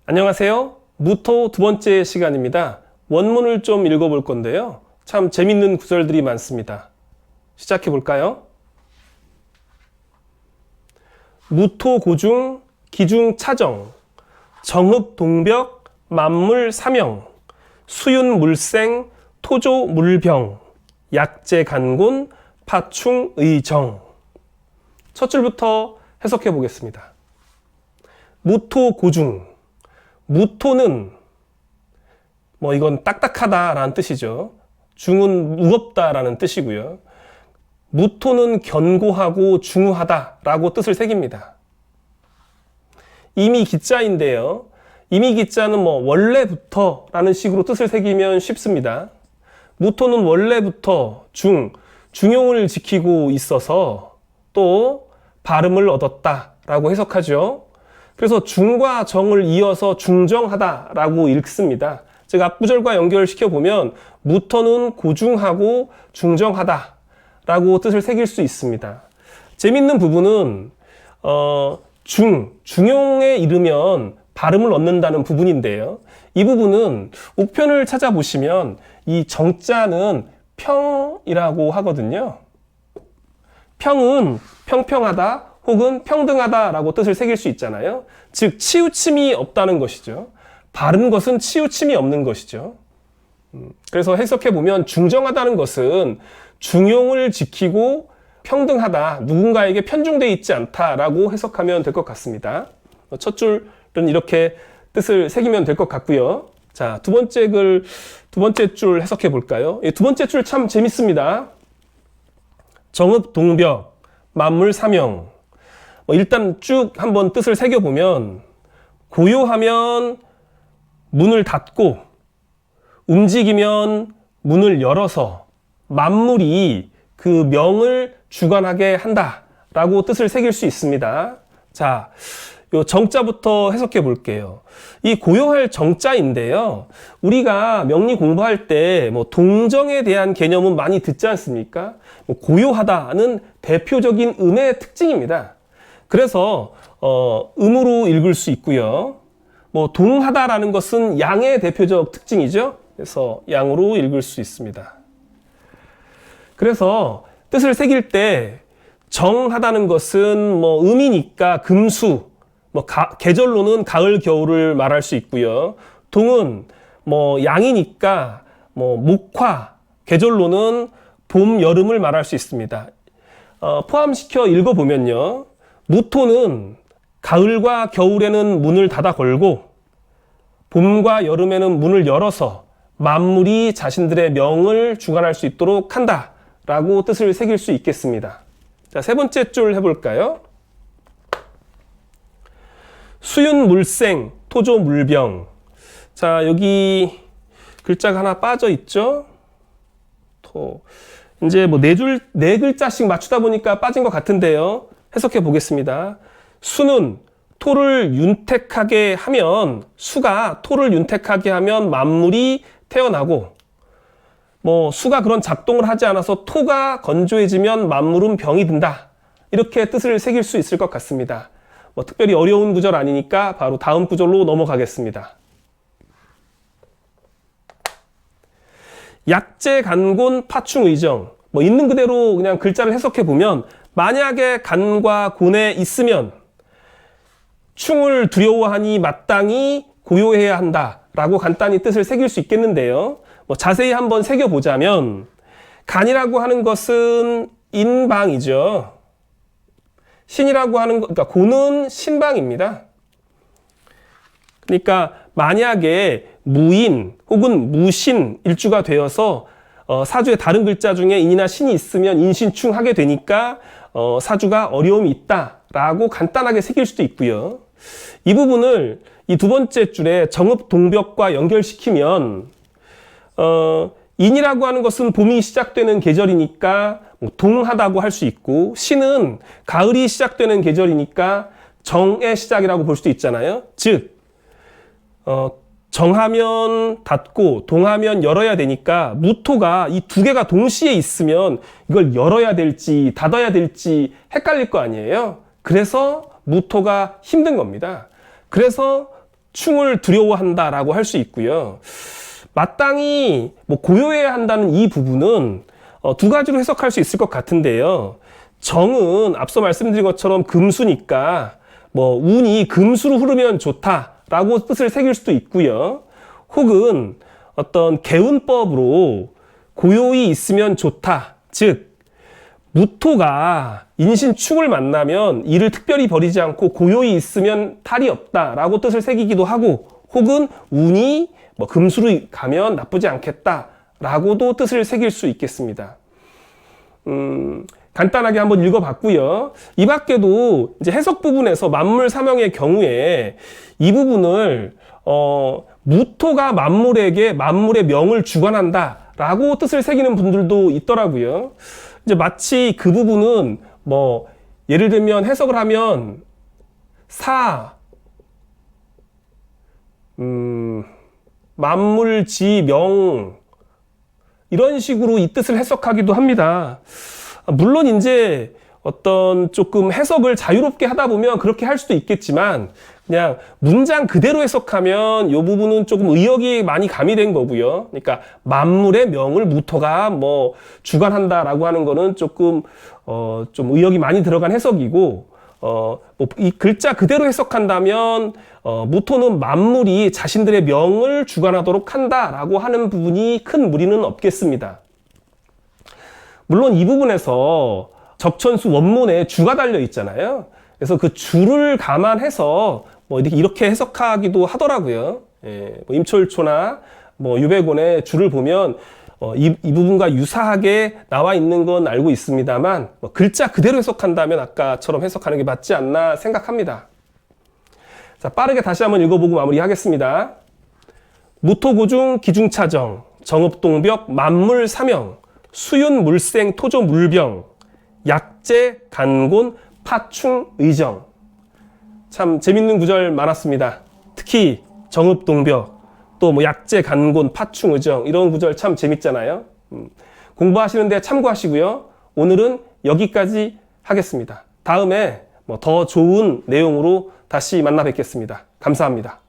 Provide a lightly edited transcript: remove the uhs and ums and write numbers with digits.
안녕하세요. 무토 두 번째 시간입니다. 원문을 좀 읽어볼 건데요. 참 재밌는 구절들이 많습니다. 시작해 볼까요? 무토 고중 기중 차정 정읍 동벽 만물 삼영 수윤 물생 토조 물병 약재 간곤 파충 의정. 첫 줄부터 해석해 보겠습니다. 무토 고중. 무토는 이건 딱딱하다라는 뜻이죠. 중은 무겁다라는 뜻이고요. 무토는 견고하고 중후하다라고 뜻을 새깁니다. 이미 기자인데요. 이미 기자는 원래부터라는 식으로 뜻을 새기면 쉽습니다. 무토는 원래부터 중용을 지키고 있어서 또 발음을 얻었다라고 해석하죠. 그래서 중과 정을 이어서 중정하다라고 읽습니다. 즉 앞구절과 연결시켜 보면 무토는 고중하고 중정하다라고 뜻을 새길 수 있습니다. 재밌는 부분은 중용에 이르면 발음을 얻는다는 부분인데요. 이 부분은 옥편을 찾아보시면 이 정자는 평이라고 하거든요. 평은 평평하다 혹은 평등하다라고 뜻을 새길 수 있잖아요. 즉 치우침이 없다는 것이죠. 바른 것은 치우침이 없는 것이죠. 그래서 해석해 보면 중정하다는 것은 중용을 지키고 평등하다, 누군가에게 편중되어 있지 않다라고 해석하면 될 것 같습니다. 첫 줄은 이렇게 뜻을 새기면 될 것 같고요. 자, 두 번째 줄 해석해 볼까요? 두 번째 줄 참 재밌습니다. 정읍 동벽 만물 삼영. 일단 쭉 한번 뜻을 새겨보면 고요하면 문을 닫고 움직이면 문을 열어서 만물이 그 명을 주관하게 한다라고 뜻을 새길 수 있습니다. 자, 요 정자부터 해석해 볼게요. 이 고요할 정자인데요. 우리가 명리 공부할 때 동정에 대한 개념은 많이 듣지 않습니까? 고요하다는 대표적인 음의 특징입니다. 그래서 음으로 읽을 수 있고요. 동하다라는 것은 양의 대표적 특징이죠. 그래서 양으로 읽을 수 있습니다. 그래서 뜻을 새길 때 정하다는 것은 음이니까 금수, 계절로는 가을 겨울을 말할 수 있고요. 동은 양이니까 목화, 계절로는 봄 여름을 말할 수 있습니다. 포함시켜 읽어보면요. 무토는 가을과 겨울에는 문을 닫아 걸고 봄과 여름에는 문을 열어서 만물이 자신들의 명을 주관할 수 있도록 한다라고 뜻을 새길 수 있겠습니다. 자, 세 번째 줄 해볼까요? 수윤 물생 토조 물병. 자, 여기 글자가 하나 빠져 있죠? 이제 네 글자씩 맞추다 보니까 빠진 것 같은데요. 해석해 보겠습니다. 수는 토를 윤택하게 하면, 수가 토를 윤택하게 하면 만물이 태어나고, 수가 그런 작동을 하지 않아서 토가 건조해지면 만물은 병이 든다. 이렇게 뜻을 새길 수 있을 것 같습니다. 특별히 어려운 구절 아니니까 바로 다음 구절로 넘어가겠습니다. 약재 간곤 파충 의정. 있는 그대로 그냥 글자를 해석해 보면 만약에 간과 곤에 있으면 충을 두려워하니 마땅히 고요해야 한다라고 간단히 뜻을 새길 수 있겠는데요. 자세히 한번 새겨보자면 간이라고 하는 것은 인방이죠. 신이라고 하는 것, 그러니까 곤은 신방입니다. 그러니까 만약에 무인 혹은 무신 일주가 되어서 사주에 다른 글자 중에 인이나 신이 있으면 인신충하게 되니까 사주가 어려움이 있다라고 간단하게 새길 수도 있고요. 이 부분을 이 두 번째 줄에 정읍 동벽과 연결시키면 인이라고 하는 것은 봄이 시작되는 계절이니까 동하다고 할 수 있고, 신은 가을이 시작되는 계절이니까 정의 시작이라고 볼 수도 있잖아요. 즉 정하면 닫고 동하면 열어야 되니까 무토가 이 두 개가 동시에 있으면 이걸 열어야 될지 닫아야 될지 헷갈릴 거 아니에요. 그래서 무토가 힘든 겁니다. 그래서 충을 두려워한다라고 할 수 있고요. 마땅히 뭐 고요해야 한다는 이 부분은 두 가지로 해석할 수 있을 것 같은데요. 정은 앞서 말씀드린 것처럼 금수니까 뭐 운이 금수로 흐르면 좋다라고 뜻을 새길 수도 있고요. 혹은 어떤 개운법으로 고요히 있으면 좋다. 즉 무토가 인신축을 만나면 이를 특별히 버리지 않고 고요히 있으면 탈이 없다라고 뜻을 새기기도 하고, 혹은 운이 뭐 금수로 가면 나쁘지 않겠다라고도 뜻을 새길 수 있겠습니다. 간단하게 한번 읽어봤고요. 이 밖에도 이제 해석 부분에서 만물 삼형의 경우에 이 부분을 무토가 만물에게 만물의 명을 주관한다라고 뜻을 새기는 분들도 있더라고요. 이제 마치 그 부분은 뭐 예를 들면 해석을 하면 만물지명 이런 식으로 이 뜻을 해석하기도 합니다. 물론 이제 어떤 조금 해석을 자유롭게 하다 보면 그렇게 할 수도 있겠지만, 그냥 문장 그대로 해석하면 이 부분은 조금 의역이 많이 가미된 거고요. 그러니까 만물의 명을 무토가 뭐 주관한다라고 하는 거는 조금 좀 의역이 많이 들어간 해석이고, 뭐 이 글자 그대로 해석한다면 무토는 만물이 자신들의 명을 주관하도록 한다라고 하는 부분이 큰 무리는 없겠습니다. 물론 이 부분에서 적천수 원문에 주가 달려 있잖아요. 그래서 그 주를 감안해서 뭐 이렇게 해석하기도 하더라고요. 예, 뭐 임철초나 뭐 유백원의 주를 보면 이 부분과 유사하게 나와 있는 건 알고 있습니다만, 뭐 글자 그대로 해석한다면 아까처럼 해석하는 게 맞지 않나 생각합니다. 자, 빠르게 다시 한번 읽어보고 마무리하겠습니다. 무토고중 기중차정, 정읍동벽 만물삼형, 수윤물생 토조물병, 약재 간곤 파충의정. 참 재밌는 구절 많았습니다. 특히 정읍동벽, 또 뭐 약재 간곤 파충의정, 이런 구절 참 재밌잖아요. 공부하시는데 참고하시고요. 오늘은 여기까지 하겠습니다. 다음에 뭐 더 좋은 내용으로 다시 만나 뵙겠습니다. 감사합니다.